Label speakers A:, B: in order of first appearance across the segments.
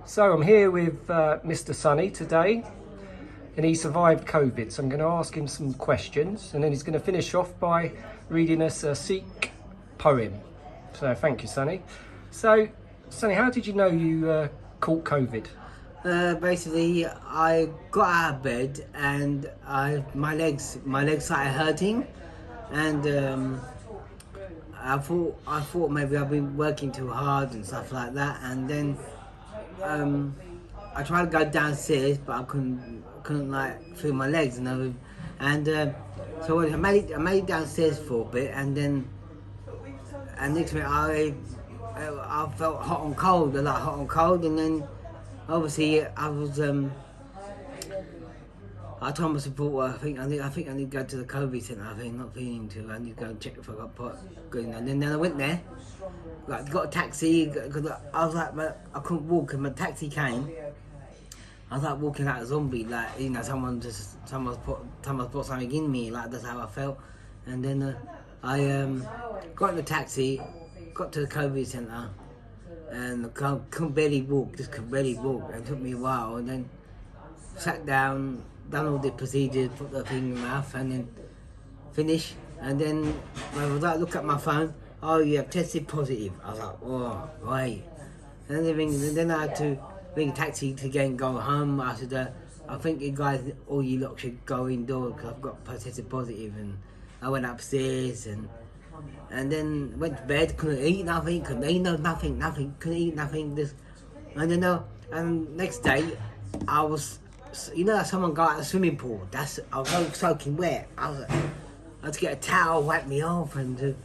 A: So I'm here with Mr. Sunny today, and he survived COVID. So I'm going to ask him some questions, and then he's going to finish off by reading us a Sikh poem. So thank you, Sunny. So, Sunny, how did you know you caught COVID?
B: Basically, I got out of bed and my legs started hurting, and I thought maybe I've been working too hard and stuff like that, and then I tried to go downstairs, but I couldn't like feel my legs and everything, and so I made it downstairs for a bit, and next minute I felt hot and cold, and then obviously I told my support, I think I need to go to the COVID centre. I think not feeling too. I need to go and check if I got put good. And then I went there, like got a taxi because I was like, I couldn't walk, and my taxi came. I was like walking like a zombie, like someone put something in me, like that's how I felt. And then I got in the taxi, got to the COVID centre, and I couldn't barely walk. It took me a while, and then sat down, done all the procedures, put the thing in my mouth, and then finished. And then when I was like, look at my phone, oh, you have tested positive. I was like, oh, right. And then I had to ring a taxi to go home. I said, I think you guys, all you lot should go indoors because I've got tested positive. And I went upstairs and then went to bed, couldn't eat nothing, couldn't eat nothing. And then and next day, I was, someone got out of the swimming pool. I was so soaking wet. I had to get a towel, wipe me off, and to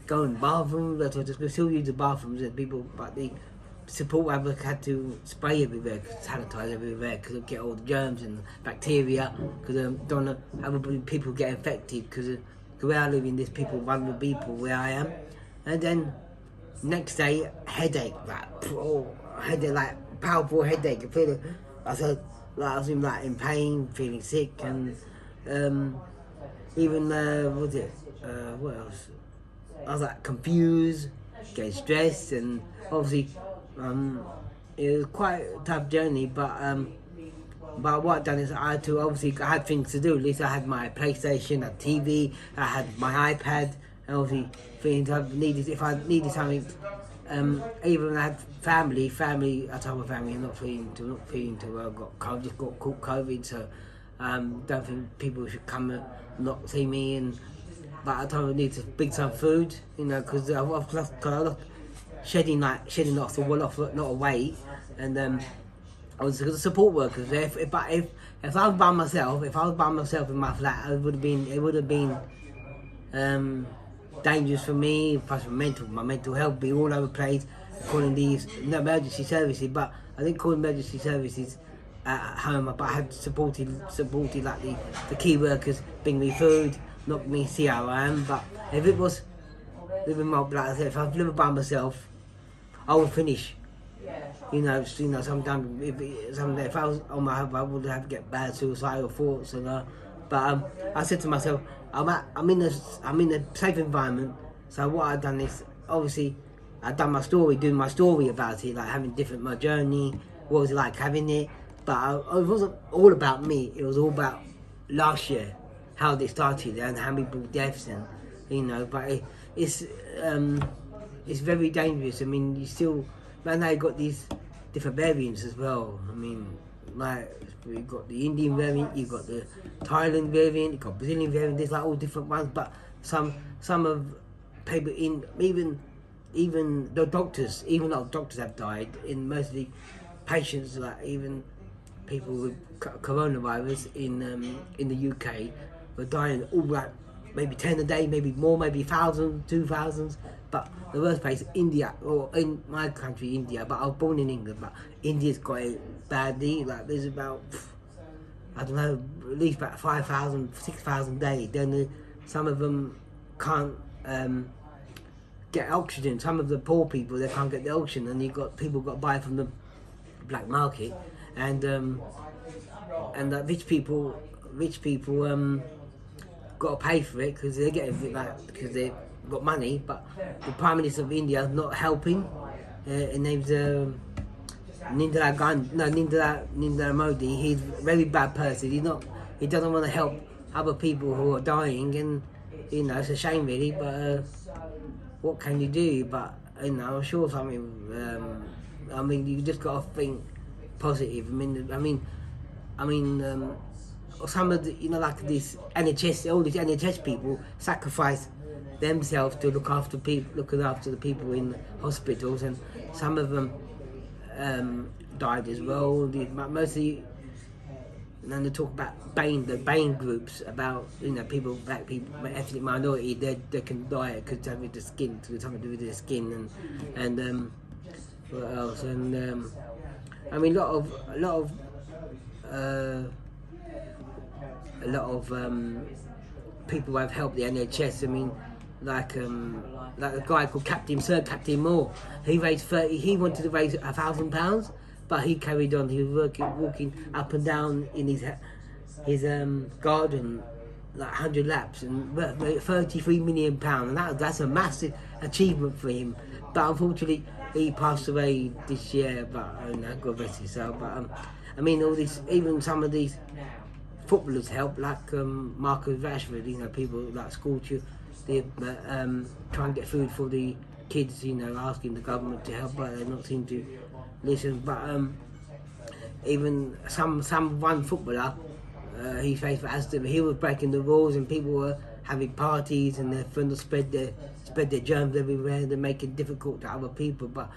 B: go in the bathroom. I still use the bathrooms and people, but the support workers had to spray everywhere, sanitize everywhere, because they get all the germs and bacteria. Because don't want to have people get infected. Because where I live in, there's vulnerable people where I am. And then next day, headache, powerful headache. I was in pain, feeling sick, and even what else? I was like confused, getting stressed, and obviously it was quite a tough journey. But what I've done is I had things to do. At least I had my PlayStation, a TV, I had my iPad, and obviously if I needed something. Even when I had family, I told my family I'm not feeling too well. Just got caught COVID, so don't think people should come and not see me. But I told them I need to bring some food, because I was shedding off a lot of weight, and I was because of support workers. If I was by myself, in my flat, it would have been dangerous for me, plus my mental health be all over the place, calling these emergency services. But I didn't call emergency services at home, but I had supported like the key workers, bring me food, not me see how I am. But if it was living like I said, if I was living by myself, I would finish. Sometimes if I was on my own, I would have to get bad suicidal thoughts, but I said to myself, I'm in a safe environment. So what I've done is, obviously, I've done doing my story about it, like having my journey, what was it like having it. But it wasn't all about me. It was all about last year, how they started and how many deaths and But it's very dangerous. I mean, now you got these different variants as well. I mean, like you've got the Indian variant, you've got the Thailand variant, you've got Brazilian variant. There's like all different ones, but some of people even the doctors, have died. In mostly patients, like even people with coronavirus in the UK were dying all like maybe 10 a day, maybe more, maybe 1,000, 2,000. But the worst place, India, or in my country, India. But I was born in England, but India's got it badly. Like there's about, I don't know, at least about 5,000, 6,000 a day. Then some of them can't get oxygen. Some of the poor people, they can't get the oxygen, and people got to buy from the black market, and the rich people got to pay for it because they get it because they've got money. But the Prime Minister of India is not helping. His name's Narendra Modi, he's a very bad person. He doesn't want to help other people who are dying, and it's a shame really. But what can you do? But I'm sure something. You just got to think positive. Some of the, like these NHS, all these NHS people sacrifice themselves to look after the people in hospitals, and some of them died as well. Mostly, and then they talk about the BAME groups, about people, black people, ethnic minority, they can die because something with the skin, something to do with their skin, and what else? And a lot of people have helped the NHS. Like a guy called Sir Captain Moore. He wanted to raise £1,000, but he carried on. He was walking up and down in his garden, like 100 laps, and £33 million, and that's a massive achievement for him. But unfortunately, he passed away this year. But God rest his soul. But all this, even some of these footballers help, like Marcus Rashford. People like school children. They try and get food for the kids, asking the government to help, but they don't seem to listen. But even one footballer, he faced for Aston, he was breaking the rules, and people were having parties, and their friends spread their germs everywhere. They're making it difficult to other people, but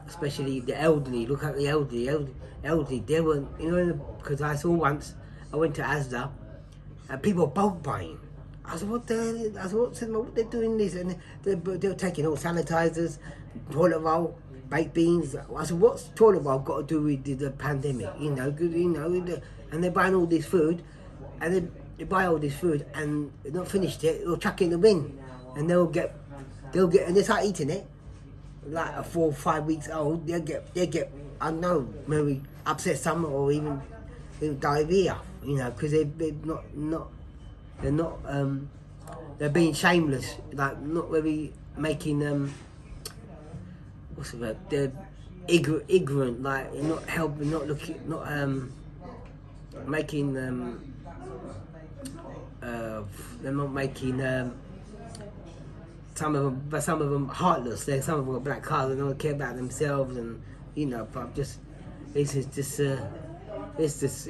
B: especially the elderly. Look at the elderly. They weren't, because I went to Asda, and people were bulk buying. I said, what they're doing this? And they were taking all sanitizers, toilet roll, baked beans. I said, what's toilet roll got to do with the pandemic? And they're buying all this food, and they buy all this food, and they're not finished it, they'll chuck it in the bin, and they'll get, and they start eating it, like a 4 or 5 weeks old, they'll get, I don't know, maybe upset stomach or even diarrhea, because they're being shameless, like not really making what's the word? They're ignorant, like not helping, not looking, not making they're not making some of them heartless. Some of them got black cars, they don't care about themselves, and but it's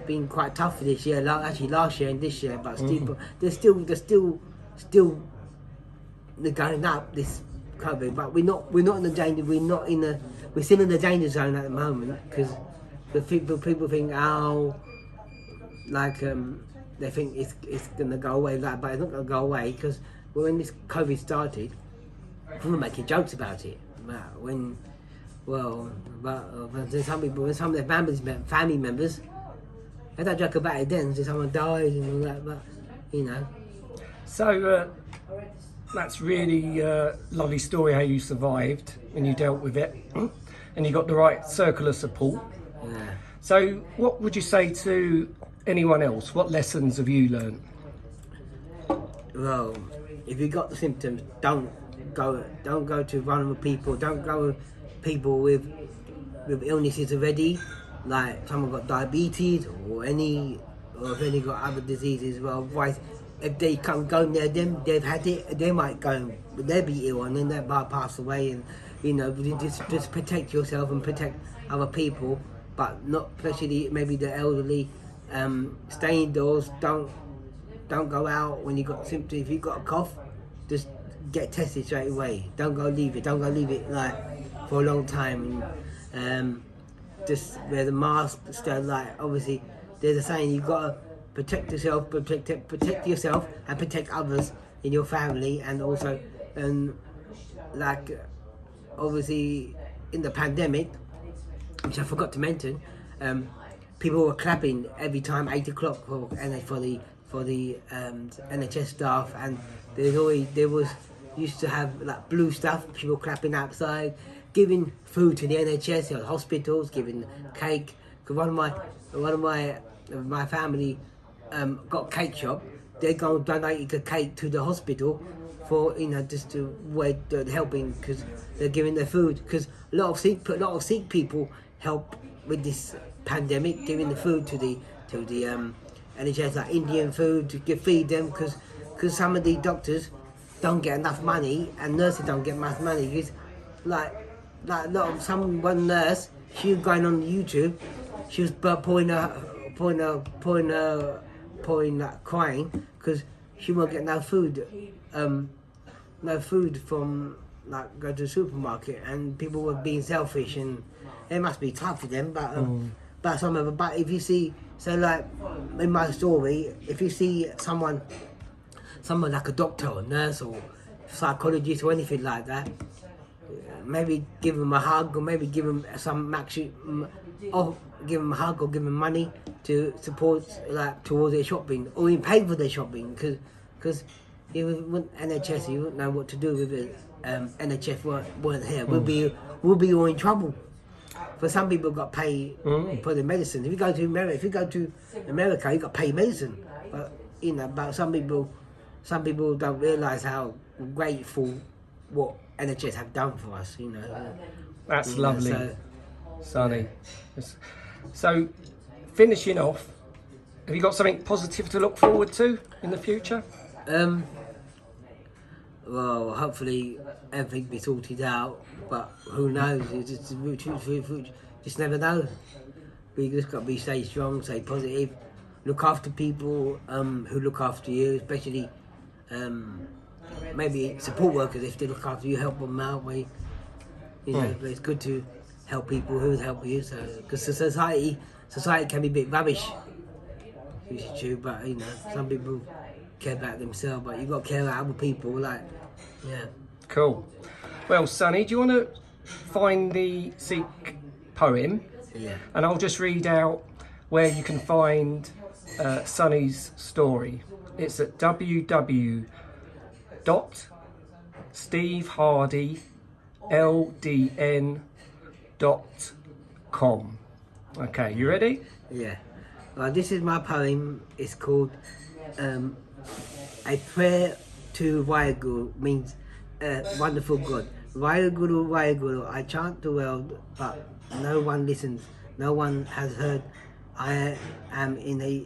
B: been quite tough for this year. Actually, last year and this year, but they're still they're going up this COVID. But we're not in the danger. We're still in the danger zone at the moment, because the people think they think it's gonna go away, but it's not gonna go away, because when this COVID started, we were making jokes about it. When some people, when some of their family members. I don't joke about it then, so someone dies and all that, but
A: So that's really lovely story how you survived and you dealt with it, and you got the right circle of support.
B: Yeah.
A: So what would you say to anyone else? What lessons have you learned?
B: Well, if you got the symptoms, don't go to vulnerable people. Don't go with people with illnesses already. Like someone got diabetes or if any got other diseases as well. Otherwise, if they go near them, they've had it, they might go, they'll be ill, and then they might pass away. And just protect yourself and protect other people, but not especially maybe the elderly. Stay indoors. Don't go out when you got symptoms. If you got a cough, just get tested straight away. Don't go leave it like for a long time. And just wear the mask. Obviously, there's a saying, you gotta protect yourself, protect yourself, and protect others in your family, and also, obviously, in the pandemic, which I forgot to mention, people were clapping every time 8 o'clock for the NHS staff, and used to have like blue stuff, people clapping outside, giving food to the NHS, hospitals, giving cake. Because one of my family got a cake shop. They go and donate the cake to the hospital for just to way helping because they're giving their food because a lot of Sikh people help with this pandemic, giving the food to the NHS, like Indian food to feed them because some of the doctors don't get enough money and nurses don't get much money because like a lot of one nurse, she was going on YouTube, she was crying because she won't get no food from like go to the supermarket and people were being selfish and it must be tough for them but if you see, so like in my story, if you see someone like a doctor or nurse or psychologist or anything like that, maybe give them a hug or maybe give them or give them a hug or give them money to support like towards their shopping or even pay for their shopping because if it wasn't NHS, you wouldn't know what to do with it. NHS weren't here. We'll be all in trouble. For some people, got to pay for the medicine. If you go to America, you got to pay medicine. But some people don't realise how grateful what NHS have done for us.
A: That's lovely, Sonny. So, finishing off, have you got something positive to look forward to in the future?
B: Well, hopefully everything be sorted out, but who knows? It's just never know. We just got to stay strong, stay positive, look after people who look after you, especially maybe support workers. If they look after you, help them out. It's good to help people who help you. So, because society can be a bit rubbish, which is true. But some people care about themselves, but you got to care about other people.
A: Cool. Well, Sonny, do you want to find the Sikh poem?
B: Yeah. And
A: I'll just read out where you can find Sonny's story. It's at www.stevehardylldn.com. Okay, you ready?
B: Yeah. Well, this is my poem. It's called A Prayer to Waheguru, means wonderful God. Waheguru, Waheguru, I chant the world, but no one listens. No one has heard. I am in a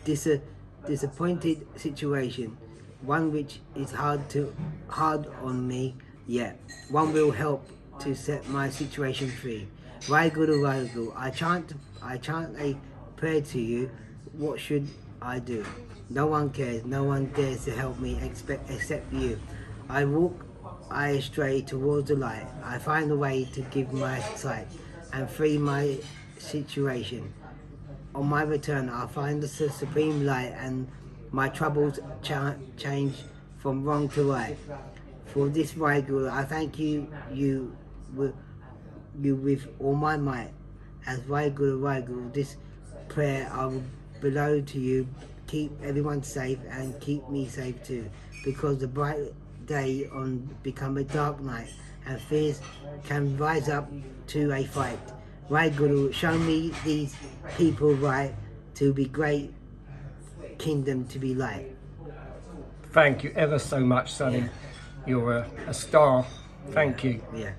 B: disappointed situation, one which is hard on me, yet one will help to set my situation free. Waheguru, Waheguru, I chant a prayer to you. What should I do? No one cares, no one dares to help me except you. I stray towards the light. I find a way to give my sight and free my situation. On my return, I'll find the supreme light and my troubles change from wrong to right. For this Waheguru, I thank you with all my might. As Waheguru, Waheguru, this prayer I will below to you. Keep everyone safe and keep me safe too, because the bright day on become a dark night and fears can rise up to a fight. Waheguru, show me these people right to be great, kingdom to be light.
A: Thank you ever so much, Sonny.
B: Yeah.
A: You're a star. Thank you.
B: Yeah.